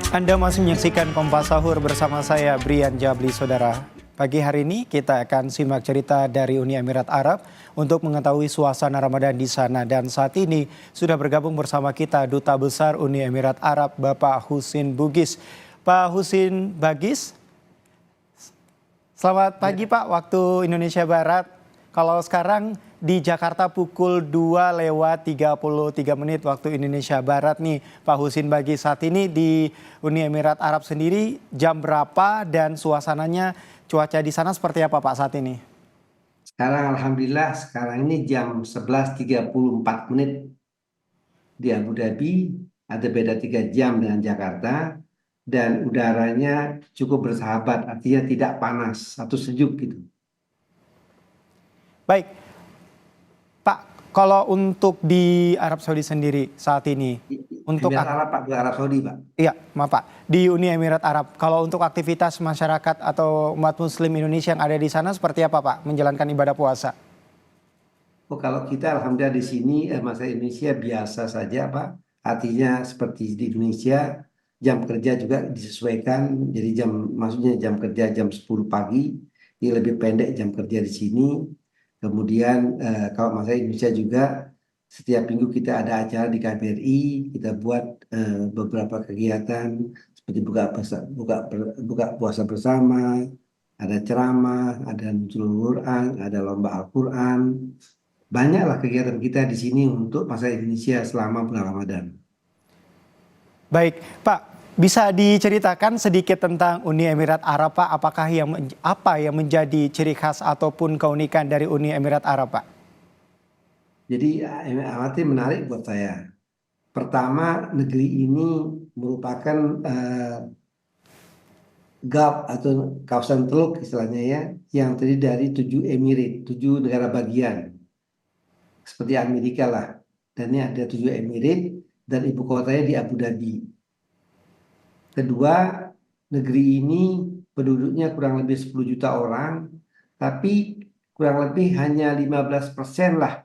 Anda masih menyaksikan Kompas Sahur bersama saya Brian Jabli, saudara. Pagi hari ini kita akan simak cerita dari Uni Emirat Arab untuk mengetahui suasana Ramadan di sana. Dan saat ini sudah bergabung bersama kita Duta Besar Uni Emirat Arab, Bapak Husin Bugis. Pak Husin Bagis, selamat pagi Pak, waktu Indonesia Barat. Kalau sekarang di Jakarta pukul 2:33 waktu Indonesia Barat nih Pak Husin Bagis. Saat ini di Uni Emirat Arab sendiri jam berapa dan suasananya, cuaca di sana seperti apa Pak saat ini? Sekarang Alhamdulillah sekarang ini jam 11:34 di Abu Dhabi, ada beda 3 jam dengan Jakarta, dan udaranya cukup bersahabat, artinya tidak panas atau sejuk gitu. Baik, Pak, kalau untuk di Arab Saudi sendiri saat ini, untuk Emirat Arab Pak, bukan Arab Saudi Pak. iya, maaf Pak, di Uni Emirat Arab, kalau untuk aktivitas masyarakat atau umat Muslim Indonesia yang ada di sana seperti apa Pak menjalankan ibadah puasa? Oh, kalau kita Alhamdulillah di sini masa Indonesia biasa saja Pak, artinya seperti di Indonesia jam kerja juga disesuaikan, jadi maksudnya jam kerja jam 10 pagi, ini lebih pendek jam kerja di sini. Kemudian kalau masa Indonesia juga setiap minggu kita ada acara di KBRI, kita buat beberapa kegiatan seperti buka puasa bersama, ada ceramah, ada nuzul Quran, ada lomba Al-Quran. Banyaklah kegiatan kita di sini untuk masa Indonesia selama bulan Ramadan. Baik, Pak, bisa diceritakan sedikit tentang Uni Emirat Arab, Pak? Apa yang menjadi ciri khas ataupun keunikan dari Uni Emirat Arab, Pak? Jadi amat menarik buat saya. Pertama, negeri ini merupakan Gulf atau kawasan teluk istilahnya ya, yang terdiri dari 7 emirat, 7 negara bagian, seperti Amerika lah. Dan ini ada 7 emirat dan ibu kotanya di Abu Dhabi. Kedua, negeri ini penduduknya kurang lebih 10 juta orang, tapi kurang lebih hanya 15% lah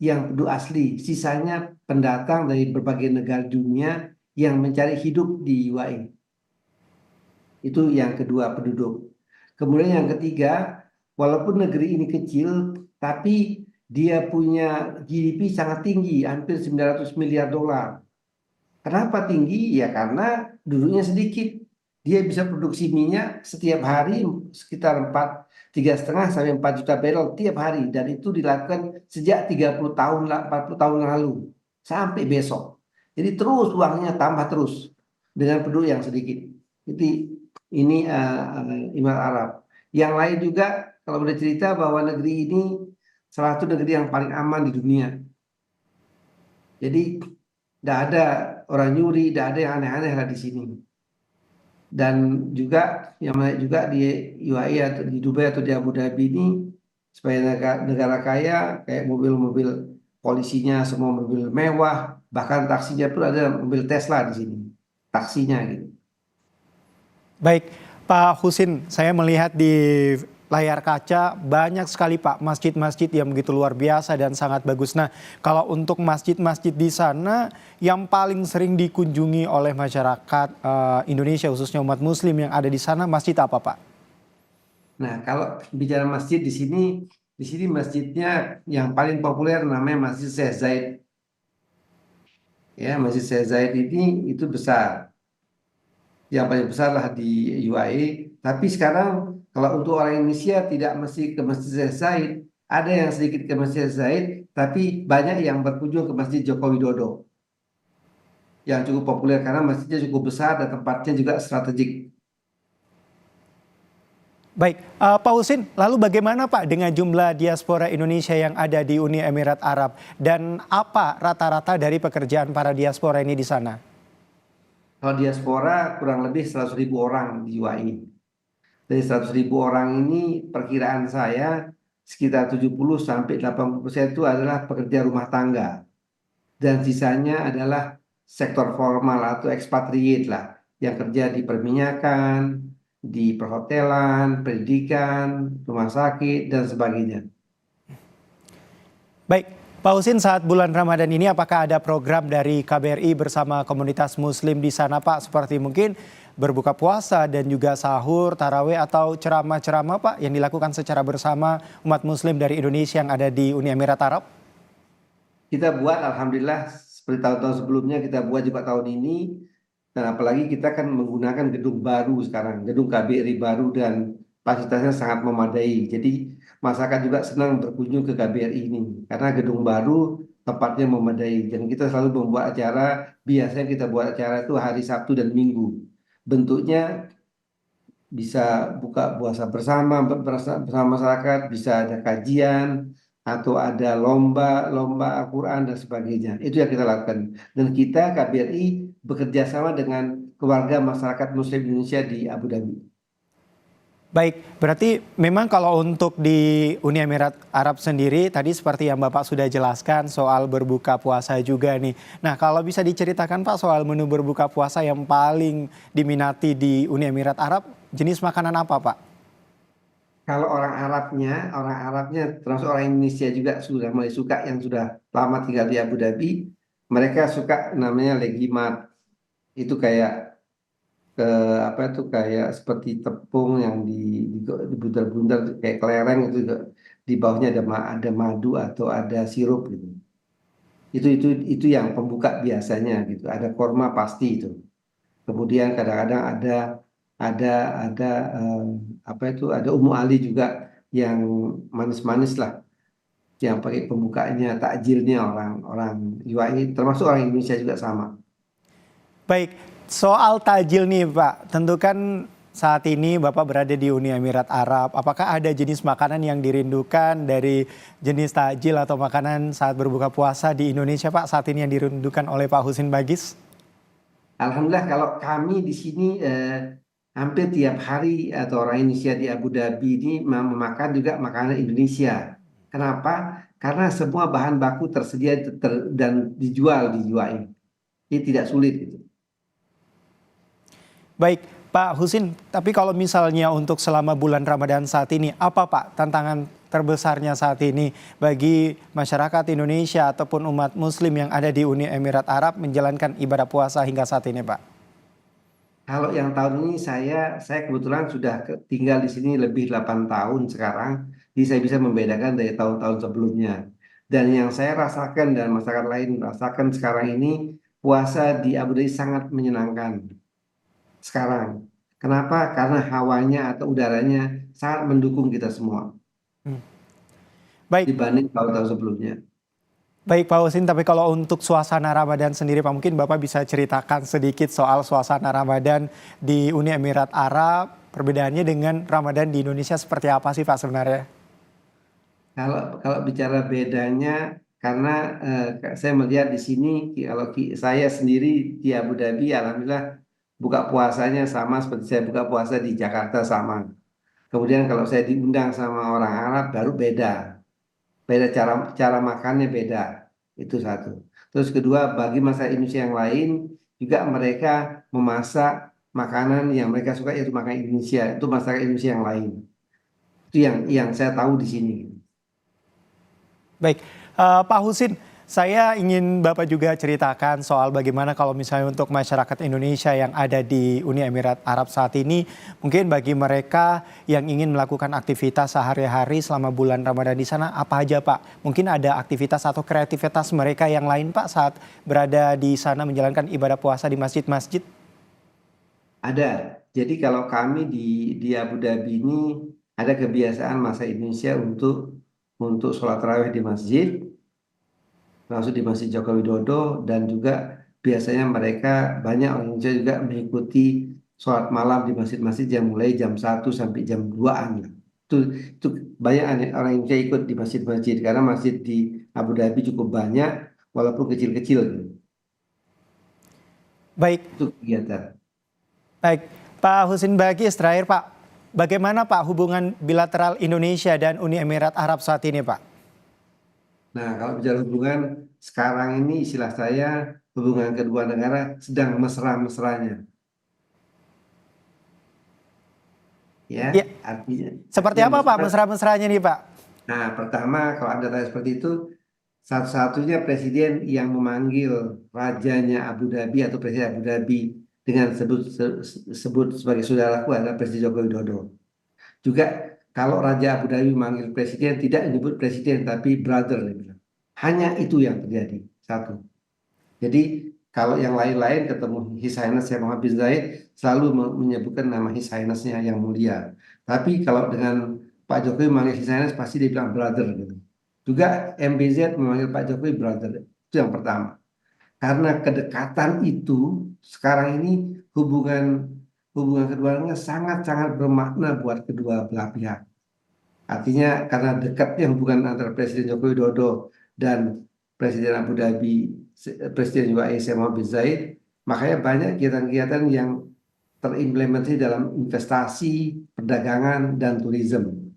yang penduduk asli. Sisanya pendatang dari berbagai negara dunia yang mencari hidup di UAE. Itu yang kedua, penduduk. Kemudian yang ketiga, walaupun negeri ini kecil, tapi dia punya GDP sangat tinggi, hampir 900 miliar dolar. Kenapa tinggi? Ya karena duduknya sedikit. Dia bisa produksi minyak setiap hari sekitar 3,5 sampai 4 juta barrel tiap hari. Dan itu dilakukan sejak 30 tahun, 40 tahun lalu. Sampai besok. Jadi terus uangnya tambah terus dengan penduduk yang sedikit. Jadi ini Emirat Arab. Yang lain juga kalau boleh cerita bahwa negeri ini salah satu negeri yang paling aman di dunia. Jadi tidak ada orang nyuri, tidak ada yang aneh-aneh lah di sini. Dan juga yang menarik juga di UAE atau di Dubai atau di Abu Dhabi ini, supaya negara kaya, kayak mobil-mobil polisinya semua mobil mewah, bahkan taksinya pun ada mobil Tesla di sini, taksinya gitu. Baik, Pak Husin, saya melihat di layar kaca banyak sekali Pak masjid-masjid yang begitu luar biasa dan sangat bagus. Nah, kalau untuk masjid-masjid di sana yang paling sering dikunjungi oleh masyarakat Indonesia khususnya umat Muslim yang ada di sana, masjid apa Pak? Nah, kalau bicara masjid di sini masjidnya yang paling populer namanya Masjid Syekh Zayed. Ya, Masjid Syekh Zayed ini itu besar. Yang paling besar lah di UAE. Tapi sekarang kalau untuk orang Indonesia tidak mesti ke Masjid Syekh Zayed, ada yang sedikit ke Masjid Syekh Zayed, tapi banyak yang berkunjung ke Masjid Joko Widodo yang cukup populer karena masjidnya cukup besar dan tempatnya juga strategik. Baik, Pak Husin, lalu bagaimana Pak dengan jumlah diaspora Indonesia yang ada di Uni Emirat Arab dan apa rata-rata dari pekerjaan para diaspora ini di sana? Kalau diaspora kurang lebih 100.000 orang di UAE. Dari 100.000 orang ini perkiraan saya sekitar 70 sampai 80% itu adalah pekerja rumah tangga. Dan sisanya adalah sektor formal atau expatriate lah. Yang kerja di perminyakan, di perhotelan, pendidikan, rumah sakit, dan sebagainya. Baik, Pak Husin, saat bulan Ramadan ini apakah ada program dari KBRI bersama komunitas muslim di sana Pak? Seperti mungkin berbuka puasa dan juga sahur, tarawih atau ceramah-ceramah Pak yang dilakukan secara bersama umat muslim dari Indonesia yang ada di Uni Emirat Arab? Kita buat, alhamdulillah, seperti tahun-tahun sebelumnya kita buat juga tahun ini. Dan apalagi kita kan menggunakan gedung baru sekarang, gedung KBRI baru dan fasilitasnya sangat memadai. Jadi masyarakat juga senang berkunjung ke KBRI ini karena gedung baru, tempatnya memadai. Dan kita selalu membuat acara, biasanya kita buat acara itu hari Sabtu dan Minggu. Bentuknya bisa buka puasa bersama bersama masyarakat, bisa ada kajian atau ada lomba Al-Quran dan sebagainya. Itu yang kita lakukan. Dan kita KBRI bekerja sama dengan keluarga masyarakat Muslim Indonesia di Abu Dhabi. Baik, berarti memang kalau untuk di Uni Emirat Arab sendiri tadi seperti yang Bapak sudah jelaskan soal berbuka puasa juga nih. Nah, kalau bisa diceritakan Pak soal menu berbuka puasa yang paling diminati di Uni Emirat Arab, jenis makanan apa Pak? Kalau orang Arabnya termasuk orang Indonesia juga sudah mulai suka yang sudah lama tinggal di Abu Dhabi, mereka suka namanya legimat. Itu kayak ke apa itu kayak seperti tepung yang dibuntar-buntar kayak kelereng itu juga. Di bawahnya ada madu atau ada sirup gitu. Itu yang pembuka biasanya gitu. Ada korma pasti itu. Kemudian kadang-kadang ada ada eh, apa itu ada Umu Ali juga yang manis-manis lah yang pakai pembukanya takjilnya orang-orang UAE termasuk orang Indonesia juga sama. Baik, soal tajil nih Pak, tentu kan saat ini Bapak berada di Uni Emirat Arab. Apakah ada jenis makanan yang dirindukan dari jenis tajil atau makanan saat berbuka puasa di Indonesia Pak saat ini yang dirindukan oleh Pak Husin Bagis? Alhamdulillah kalau kami di sini hampir tiap hari atau orang Indonesia di Abu Dhabi ini memakan juga makanan Indonesia. Kenapa? Karena semua bahan baku tersedia dan dijual di UAE. Ini tidak sulit gitu. Baik, Pak Husin, tapi kalau misalnya untuk selama bulan Ramadan saat ini, apa Pak tantangan terbesarnya saat ini bagi masyarakat Indonesia ataupun umat Muslim yang ada di Uni Emirat Arab menjalankan ibadah puasa hingga saat ini, Pak? Kalau yang tahun ini saya kebetulan sudah tinggal di sini lebih 8 tahun sekarang, jadi saya bisa membedakan dari tahun-tahun sebelumnya. Dan yang saya rasakan dan masyarakat lain rasakan sekarang ini puasa di Abu Dhabi sangat menyenangkan sekarang. Kenapa? Karena hawanya atau udaranya sangat mendukung kita semua Hmm. Baik, dibanding tahun-tahun sebelumnya. baik Pak Husin, tapi kalau untuk suasana Ramadan sendiri, Pak mungkin Bapak bisa ceritakan sedikit soal suasana Ramadan di Uni Emirat Arab, perbedaannya dengan Ramadan di Indonesia seperti apa sih Pak sebenarnya? Kalau bicara bedanya, karena saya melihat di sini, kalau saya sendiri di Abu Dhabi, alhamdulillah buka puasanya sama seperti saya buka puasa di Jakarta sama. Kemudian kalau saya diundang sama orang Arab, baru beda, beda cara cara makannya beda. Itu satu. Terus kedua, bagi masyarakat Indonesia yang lain, juga mereka memasak makanan yang mereka suka yaitu makanan Indonesia. Itu masyarakat Indonesia yang lain. Itu yang saya tahu di sini. Baik, Pak Husin, saya ingin Bapak juga ceritakan soal bagaimana kalau misalnya untuk masyarakat Indonesia yang ada di Uni Emirat Arab saat ini, mungkin bagi mereka yang ingin melakukan aktivitas sehari-hari selama bulan Ramadan di sana, apa aja Pak? Mungkin ada aktivitas atau kreativitas mereka yang lain Pak saat berada di sana menjalankan ibadah puasa di masjid-masjid? Ada. Jadi kalau kami di Abu Dhabi ini ada kebiasaan masa Indonesia untuk sholat tarawih di masjid, langsung di Masjid Joko Widodo dan juga biasanya mereka banyak orang Indonesia juga mengikuti sholat malam di masjid-masjid yang mulai jam 1 sampai jam 2-an lah. Itu banyak orang Indonesia ikut di masjid-masjid karena masjid di Abu Dhabi cukup banyak walaupun kecil-kecil gitu. Baik, Itu kegiatan. baik. Pak Husin Bagis, terakhir Pak, bagaimana Pak hubungan bilateral Indonesia dan Uni Emirat Arab saat ini Pak? Nah, kalau bicara hubungan, sekarang ini istilah saya hubungan kedua negara sedang mesra-mesranya. Ya, Ya, seperti artinya apa Pak mesra. mesra-mesranya nih Pak? Nah, pertama kalau Anda tanya seperti itu, satu-satunya presiden yang memanggil rajanya Abu Dhabi atau presiden Abu Dhabi dengan sebut sebagai saudaraku adalah Presiden Joko Widodo. Juga kalau Raja Abu Dhabi memanggil presiden tidak menyebut presiden tapi brother, dia bilang. Hanya itu yang terjadi. Satu. Jadi kalau yang lain-lain ketemu His Highness Syekh Muhammad bin Zayed selalu menyebutkan nama His Highness-nya yang mulia. Tapi kalau dengan Pak Jokowi memanggil His Highness pasti dia bilang brother gitu. Juga MBZ memanggil Pak Jokowi brother. Itu yang pertama. Karena kedekatan itu sekarang ini hubungan hubungan keduanya sangat-sangat bermakna buat kedua belah pihak. Artinya karena dekatnya hubungan antara Presiden Joko Widodo dan Presiden Abu Dhabi, Presiden UAE Sheikh Mohammed bin Zayed, makanya banyak kegiatan-kegiatan yang terimplementasi dalam investasi, perdagangan, dan turisme,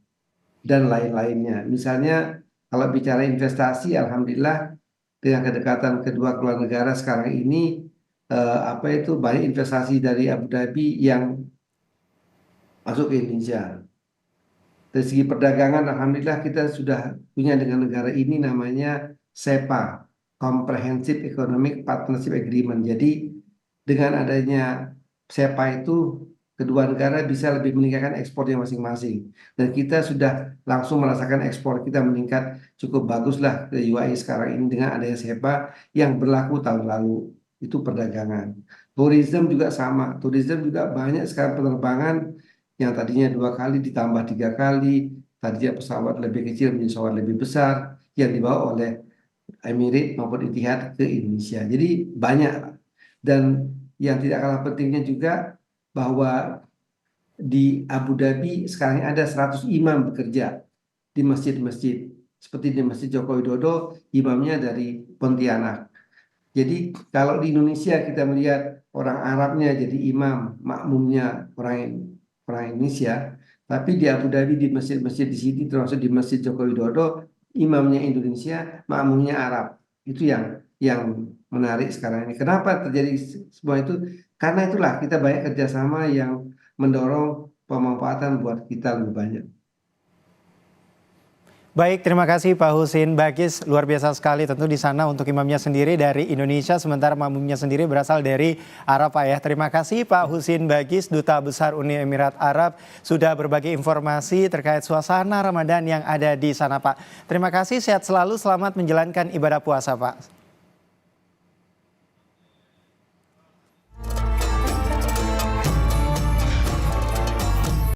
dan lain-lainnya. Misalnya kalau bicara investasi, alhamdulillah dengan kedekatan kedua keluarga negara sekarang ini, banyak investasi dari Abu Dhabi yang masuk ke Indonesia. Dari segi perdagangan, alhamdulillah kita sudah punya dengan negara ini namanya SEPA, Comprehensive Economic Partnership Agreement. Jadi dengan adanya SEPA itu kedua negara bisa lebih meningkatkan ekspornya masing-masing. Dan kita sudah langsung merasakan ekspor kita meningkat cukup baguslah ke UAE sekarang ini dengan adanya SEPA yang berlaku tahun lalu. Itu perdagangan. Tourism juga sama. Tourism juga banyak sekarang penerbangan yang tadinya 2 kali ditambah 3 kali, tadinya pesawat lebih kecil menjadi pesawat lebih besar yang dibawa oleh Emirates maupun Etihad ke Indonesia. Jadi banyak. Dan yang tidak kalah pentingnya juga bahwa di Abu Dhabi sekarang ada 100 imam bekerja di masjid-masjid. Seperti di Masjid Joko Widodo, imamnya dari Pontianak. Jadi kalau di Indonesia kita melihat orang Arabnya jadi imam, makmumnya orang Indonesia, tapi di Abu Dhabi di masjid-masjid di sini termasuk di Masjid Joko Widodo, imamnya Indonesia, makmumnya Arab. Itu yang menarik sekarang ini. Kenapa terjadi semua itu? Karena itulah kita banyak kerjasama yang mendorong pemanfaatan buat kita lebih banyak. Baik, terima kasih Pak Husin Bagis. Luar biasa sekali tentu di sana untuk imamnya sendiri dari Indonesia, sementara makmumnya sendiri berasal dari Arab Pak ya. Terima kasih Pak Husin Bagis, Duta Besar Uni Emirat Arab, sudah berbagi informasi terkait suasana Ramadan yang ada di sana Pak. Terima kasih, sehat selalu, selamat menjalankan ibadah puasa Pak.